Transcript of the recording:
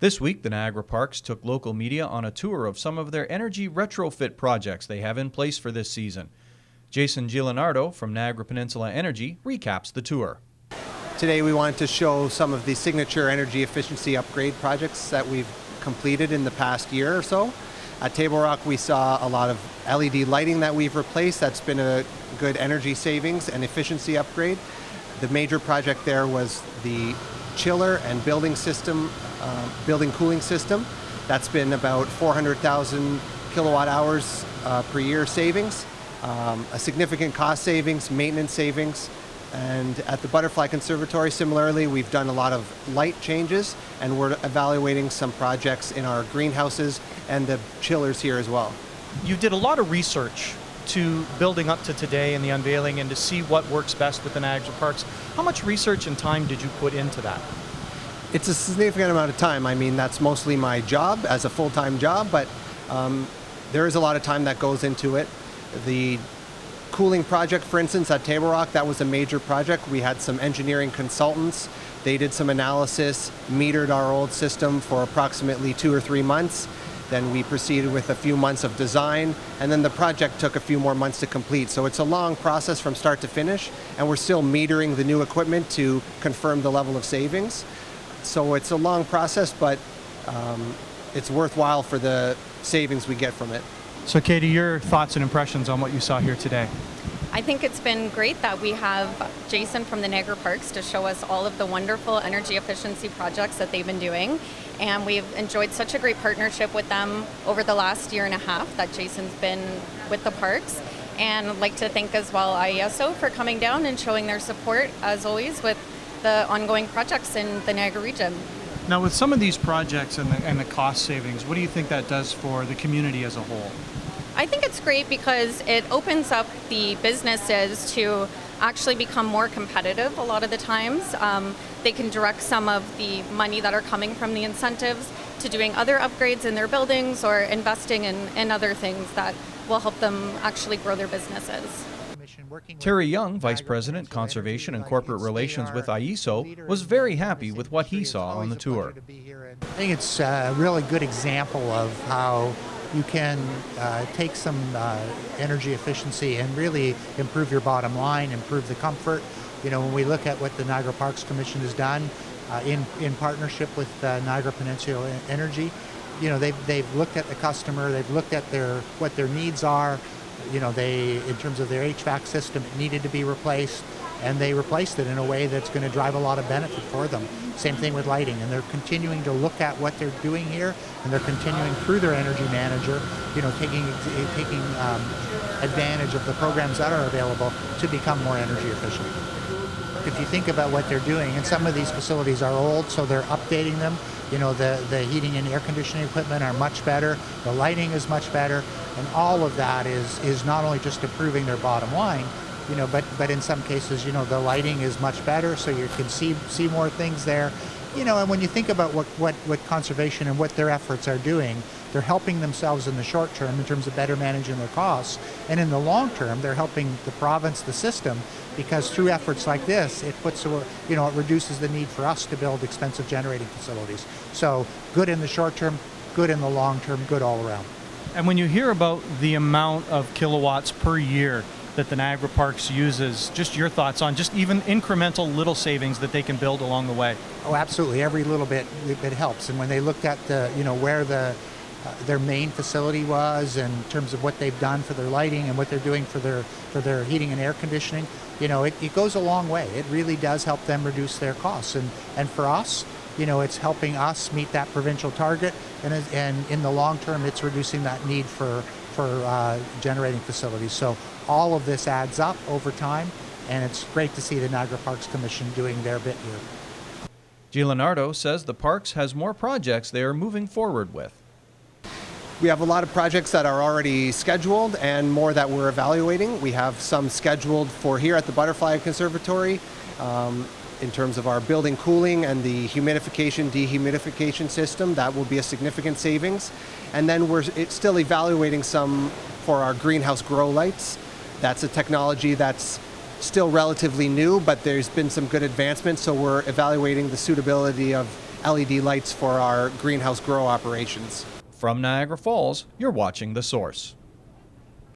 This week, the Niagara Parks took local media on a tour of some of their energy retrofit projects they have in place for this season. Jason Gilinardo from Niagara Peninsula Energy recaps the tour. Today we wanted to show some of the signature energy efficiency upgrade projects that we've completed in the past year or so. At Table Rock we saw a lot of LED lighting that we've replaced. That's been a good energy savings and efficiency upgrade. The major project there was the chiller and building cooling system. That's been about 400,000 kilowatt hours per year savings. A significant cost savings, maintenance savings. And at the Butterfly Conservatory, similarly, we've done a lot of light changes, and we're evaluating some projects in our greenhouses and the chillers here as well. You did a lot of research to building up to today and the unveiling and to see what works best with the Niagara Parks. How much research and time did you put into that? It's a significant amount of time. I mean, that's mostly my job as a full-time job, but there is a lot of time that goes into it. The cooling project, for instance, at Table Rock, that was a major project. We had some engineering consultants. They did some analysis, metered our old system for approximately 2 or 3 months. Then we proceeded with a few months of design, and then the project took a few more months to complete. So it's a long process from start to finish, and we're still metering the new equipment to confirm the level of savings. So it's a long process, but it's worthwhile for the savings we get from it. So Katie, your thoughts and impressions on what you saw here today? I think it's been great that we have Jason from the Niagara Parks to show us all of the wonderful energy efficiency projects that they've been doing. And we've enjoyed such a great partnership with them over the last year and a half that Jason's been with the parks. And I'd like to thank as well IESO for coming down and showing their support, as always, with the ongoing projects in the Niagara region. Now, with some of these projects and the cost savings, what do you think that does for the community as a whole? I think it's great because it opens up the businesses to actually become more competitive a lot of the times. They can direct some of the money that are coming from the incentives to doing other upgrades in their buildings or investing in other things that will help them actually grow their businesses. Terry Young, Vice President, Conservation and Corporate Relations with IESO, was very happy with what he saw on the tour. I think it's a really good example of how you can take some energy efficiency and really improve your bottom line, improve the comfort. You know, when we look at what the Niagara Parks Commission has done in partnership with Niagara Peninsula Energy, you know, they've looked at the customer, they've looked at what their needs are. You know, in terms of their HVAC system, it needed to be replaced, and they replaced it in a way that's going to drive a lot of benefit for them. Same thing with lighting, and they're continuing to look at what they're doing here, and they're continuing through their energy manager, you know, taking advantage of the programs that are available to become more energy efficient. If you think about what they're doing, and some of these facilities are old, so they're updating them. You know, the heating and air conditioning equipment are much better, the lighting is much better, and all of that is not only just improving their bottom line, you know, but in some cases, you know, the lighting is much better, so you can see more things there. You know, and when you think about what conservation and what their efforts are doing, they're helping themselves in the short term in terms of better managing their costs, and in the long term, they're helping the province, the system, because through efforts like this, it reduces the need for us to build expensive generating facilities. So good in the short term, good in the long term, good all around. And when you hear about the amount of kilowatts per year that the Niagara Parks uses, just your thoughts on just even incremental little savings that they can build along the way? Oh, absolutely. Every little bit, it helps. And when they looked at where their main facility was in terms of what they've done for their lighting and what they're doing for their heating and air conditioning, you know, it goes a long way. It really does help them reduce their costs. And for us, you know, it's helping us meet that provincial target, and in the long term, it's reducing that need for generating facilities. So all of this adds up over time, and it's great to see the Niagara Parks Commission doing their bit here. Gilinardo says the parks has more projects they are moving forward with. We have a lot of projects that are already scheduled and more that we're evaluating. We have some scheduled for here at the Butterfly Conservatory in terms of our building cooling and the humidification, dehumidification system. That will be a significant savings. And then we're still evaluating some for our greenhouse grow lights. That's a technology that's still relatively new, but there's been some good advancements, so we're evaluating the suitability of LED lights for our greenhouse grow operations. From Niagara Falls, you're watching The Source.